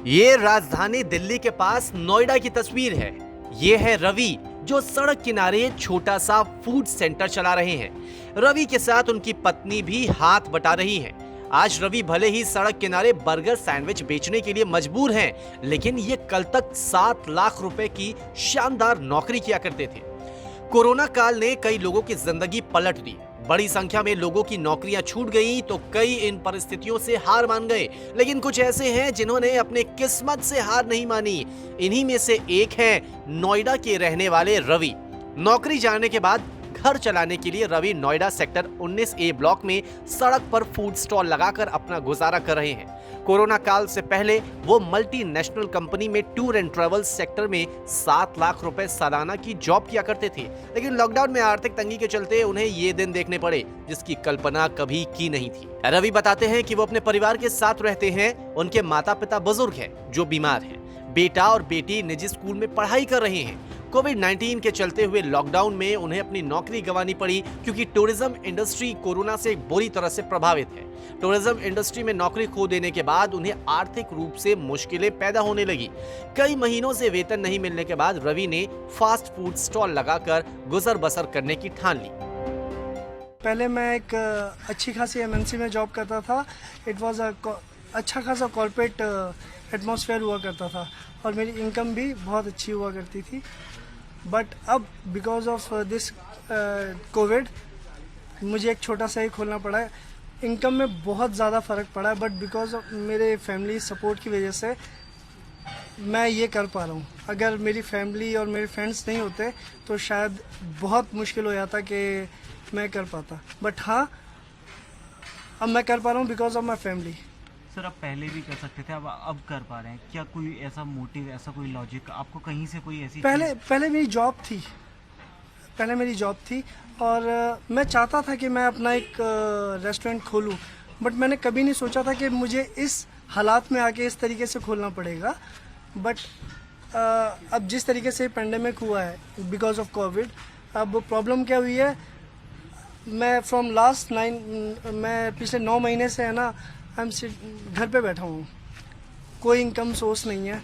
ये राजधानी दिल्ली के पास नोएडा की तस्वीर है। ये है रवि, जो सड़क किनारे छोटा सा फूड सेंटर चला रहे हैं। रवि के साथ उनकी पत्नी भी हाथ बटा रही है। आज रवि भले ही सड़क किनारे बर्गर सैंडविच बेचने के लिए मजबूर हैं, लेकिन ये कल तक 7 लाख रुपए की शानदार नौकरी किया करते थे। कोरोना काल ने कई लोगों की जिंदगी पलट दी। बड़ी संख्या में लोगों की नौकरियां छूट गई तो कई इन परिस्थितियों से हार मान गए, लेकिन कुछ ऐसे हैं जिन्होंने अपने किस्मत से हार नहीं मानी। इन्हीं में से एक है नोएडा के रहने वाले रवि। नौकरी जाने के बाद घर चलाने के लिए Ravi Noida sector 19A block में सड़क पर फूड स्टॉल लगाकर अपना गुजारा कर रहे हैं। कोरोना काल से पहले वो मल्टीनेशनल कंपनी में टूर एंड ट्रैवल सेक्टर में 7 लाख रुपए सालाना की जॉब किया करते थे, लेकिन लॉकडाउन में आर्थिक तंगी के चलते उन्हें ये दिन देखने पड़े जिसकी कल्पना कभी की नहीं थी। रवि बताते हैं कि वो अपने परिवार के साथ रहते हैं। उनके माता पिता बुजुर्ग हैं जो बीमार हैं। बेटा और बेटी निजी स्कूल में पढ़ाई कर रहे हैं। कोविड-19 के चलते हुए लॉकडाउन में उन्हें अपनी नौकरी गंवानी पड़ी, क्योंकि टूरिज्म इंडस्ट्री कोरोना से बुरी तरह से प्रभावित है। टूरिज्म इंडस्ट्री में नौकरी खो देने के बाद उन्हें आर्थिक रूप से मुश्किलें पैदा होने लगी। कई महीनों से वेतन नहीं मिलने के बाद रवि ने फास्ट फूड स्टॉल लगाकर गुजर बसर करने की ठान ली। पहले मैं एक अच्छी खासी एमएनसी में जॉब करता था। इट वाज अच्छा खासा कॉर्पोरेट एटमॉस्फेयर हुआ करता था और मेरी इनकम भी बहुत अच्छी हुआ करती थी। बट अब बिकॉज ऑफ दिस कोविड मुझे एक छोटा सा ही खोलना पड़ा है। इनकम में बहुत ज़्यादा फ़र्क पड़ा है, बट बिकॉज ऑफ मेरे फैमिली सपोर्ट की वजह से मैं ये कर पा रहा हूँ। अगर मेरी फैमिली और मेरे फ्रेंड्स नहीं होते तो शायद बहुत मुश्किल हो जाता कि मैं कर पाता। बट हाँ, अब मैं कर पा रहा हूँ because of my family. Sir, आप पहले भी कर सकते थे, अब कर पा रहे हैं। क्या कोई ऐसा मोटिव, ऐसा कोई लॉजिक आपको कहीं से कोई ऐसी पहले मेरी जॉब थी। पहले मेरी जॉब थी और मैं चाहता था कि मैं अपना एक रेस्टोरेंट खोलूं, बट मैंने कभी नहीं सोचा था कि मुझे इस हालात में आके इस तरीके से खोलना पड़ेगा। बट अब जिस तरीके से पेंडेमिक हुआ है बिकॉज ऑफ कोविड, अब प्रॉब्लम क्या हुई है, मैं मैं पिछले 9 महीने से है ना, घर पे बैठा हूँ। कोई इनकम सोर्स नहीं है।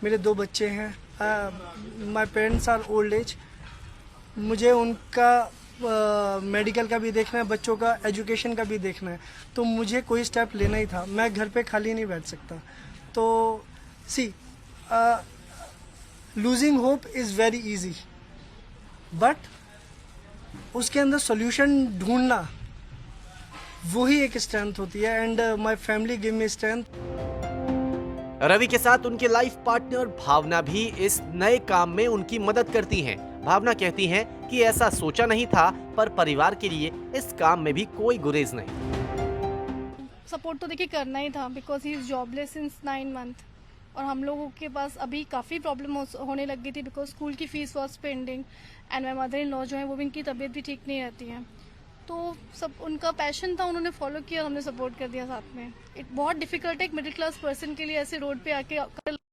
मेरे 2 बच्चे हैं। My parents are old age. मुझे उनका मेडिकल का भी देखना है, बच्चों का एजुकेशन का भी देखना है, तो मुझे कोई स्टेप लेना ही था। मैं घर पे खाली नहीं बैठ सकता। तो see, losing hope is very easy, but उसके अंदर सॉल्यूशन ढूंढना वही एक स्ट्रेंथ होती है। And my family give me strength. Ravi के साथ उनके लाइफ पार्टनर भावना भी इस नए काम में उनकी मदद करती हैं। भावना कहती हैं कि ऐसा सोचा नहीं था, पर परिवार के लिए इस काम में भी कोई गुरेज नहीं। सपोर्ट तो देखिए करना ही था, because he is jobless since 9 month और हम लोगों के पास अभी काफ़ी प्रॉब्लम होने लग गई थी, बिकॉज स्कूल की fees was pending and my mother in law जो है वो भी, इनकी तबीयत भी ठीक नहीं रहती है। तो सब उनका पैशन था, उन्होंने फॉलो किया, हमने सपोर्ट कर दिया साथ में। बहुत डिफिकल्ट है एक मिडिल क्लास पर्सन के लिए ऐसे रोड पे आके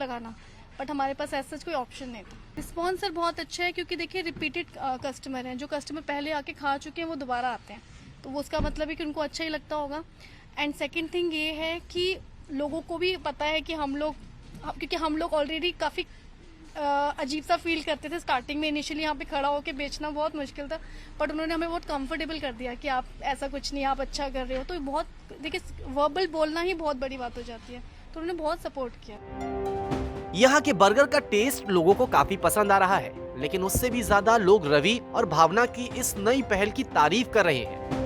लगाना, बट हमारे पास ऐसा कोई ऑप्शन नहीं था। रिस्पॉन्स सर बहुत अच्छा है, क्योंकि देखिए रिपीटेड कस्टमर हैं। जो कस्टमर पहले आके खा चुके हैं वो दोबारा आते हैं, तो वो उसका मतलब है कि उनको अच्छा ही लगता होगा। एंड सेकेंड थिंग ये है कि लोगों को भी पता है कि क्योंकि हम लोग ऑलरेडी काफ़ी अजीब सा फील करते थे स्टार्टिंग में। इनिशियली यहाँ पे खड़ा होकर बेचना बहुत मुश्किल था, बट उन्होंने हमें बहुत कंफर्टेबल कर दिया कि आप ऐसा कुछ नहीं, आप अच्छा कर रहे हो। तो बहुत देखिए, वर्बल बोलना ही बहुत बड़ी बात हो जाती है, तो उन्होंने बहुत सपोर्ट किया। यहाँ के बर्गर का टेस्ट लोगों को काफी पसंद आ रहा है, लेकिन उससे भी ज्यादा लोग रवि और भावना की इस नई पहल की तारीफ कर रहे हैं।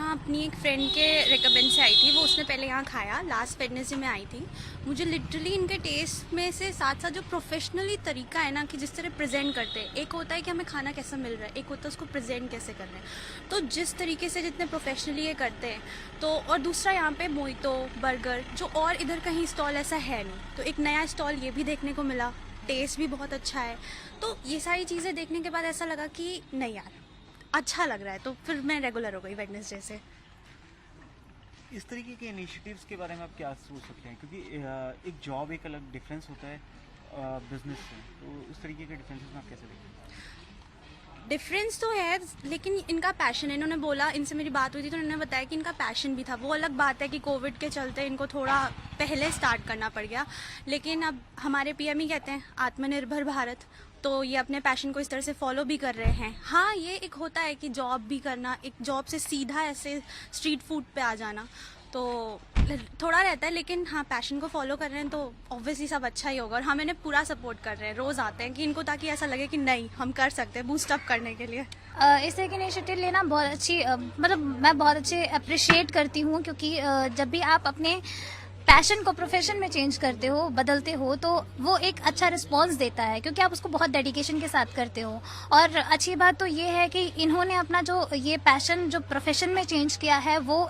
अपनी एक फ्रेंड के रिकमेंड से आई थी, वो उसने पहले यहाँ खाया, लास्ट वेडनेसडे में आई थी। मुझे लिटरली इनके टेस्ट में से साथ साथ जो प्रोफेशनली तरीका है ना, कि जिस तरह प्रेजेंट करते हैं, एक होता है कि हमें खाना कैसा मिल रहा है, एक होता है उसको प्रेजेंट कैसे कर रहे हैं। तो जिस तरीके से जितने प्रोफेशनली ये करते हैं, तो और दूसरा यहाँ पे मोइतो बर्गर, जो और इधर कहीं स्टॉल ऐसा है नहीं, तो एक नया स्टॉल ये भी देखने को मिला। टेस्ट भी बहुत अच्छा है। तो ये सारी चीज़ें देखने के बाद ऐसा लगा कि नहीं यार, अच्छा लग रहा है, तो फिर मैं रेगुलर हो गई वेडनेसडे से। इस तरीके के इनिशिएटिव्स के बारे में आप क्या सोच सकते हैं? क्योंकि एक जॉब एक अलग डिफरेंस होता है बिजनेस से, तो इस तरीके के डिफरेंसेस में आप कैसे देखते हैं? डिफरेंस तो है, लेकिन इनका पैशन है। इन्होंने बोला, इनसे मेरी बात हुई थी तो उन्होंने बताया कि इनका पैशन भी था। वो अलग बात है कि कोविड के चलते इनको थोड़ा पहले स्टार्ट करना पड़ गया, लेकिन अब हमारे पीएम ही कहते हैं आत्मनिर्भर भारत, तो ये अपने पैशन को इस तरह से फॉलो भी कर रहे हैं। हाँ, ये एक होता है कि जॉब भी करना, एक जॉब से सीधा ऐसे स्ट्रीट फूड पे आ जाना, तो थोड़ा रहता है, लेकिन हाँ पैशन को फॉलो कर रहे हैं तो ऑब्वियसली सब अच्छा ही होगा। और हम इन्हें पूरा सपोर्ट कर रहे हैं, रोज़ आते हैं कि इनको, ताकि ऐसा लगे कि नहीं हम कर सकते हैं, बूस्ट अप करने के लिए। इस तरह की इनिशिएटिव लेना बहुत अच्छी, मतलब मैं बहुत अच्छे अप्रिशिएट करती हूँ, क्योंकि जब भी आप अपने पैशन को प्रोफेशन में चेंज करते हो, बदलते हो, तो वो एक अच्छा रिस्पॉन्स देता है, क्योंकि आप उसको बहुत डेडिकेशन के साथ करते हो। और अच्छी बात तो ये है कि इन्होंने अपना जो ये पैशन जो प्रोफेशन में चेंज किया है, वो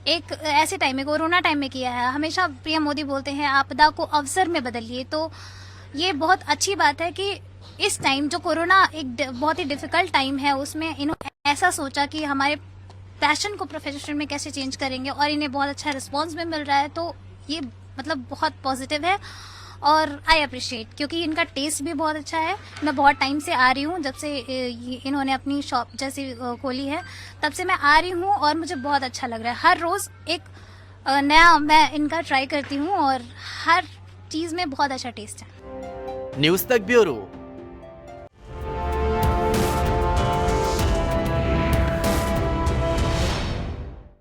एक ऐसे टाइम में, कोरोना टाइम में किया है। हमेशा पीएम मोदी बोलते हैं आपदा को अवसर में बदलिए, तो ये बहुत अच्छी बात है कि इस टाइम जो कोरोना एक बहुत ही डिफिकल्ट टाइम है, उसमें इन्होंने ऐसा सोचा कि हमारे पैशन को प्रोफेशन में कैसे चेंज करेंगे, और इन्हें बहुत अच्छा रिस्पॉन्स भी मिल रहा है, तो ये मतलब बहुत पॉजिटिव है और आई अप्रिशिएट, क्योंकि इनका टेस्ट भी बहुत अच्छा है। मैं बहुत टाइम से आ रही हूँ, जब से इन्होंने अपनी शॉप जैसी खोली है तब से मैं आ रही हूँ, और मुझे बहुत अच्छा लग रहा है। हर रोज़ एक नया मैं इनका ट्राई करती हूँ, और हर चीज़ में बहुत अच्छा टेस्ट है। न्यूज़ तक ब्यूरो।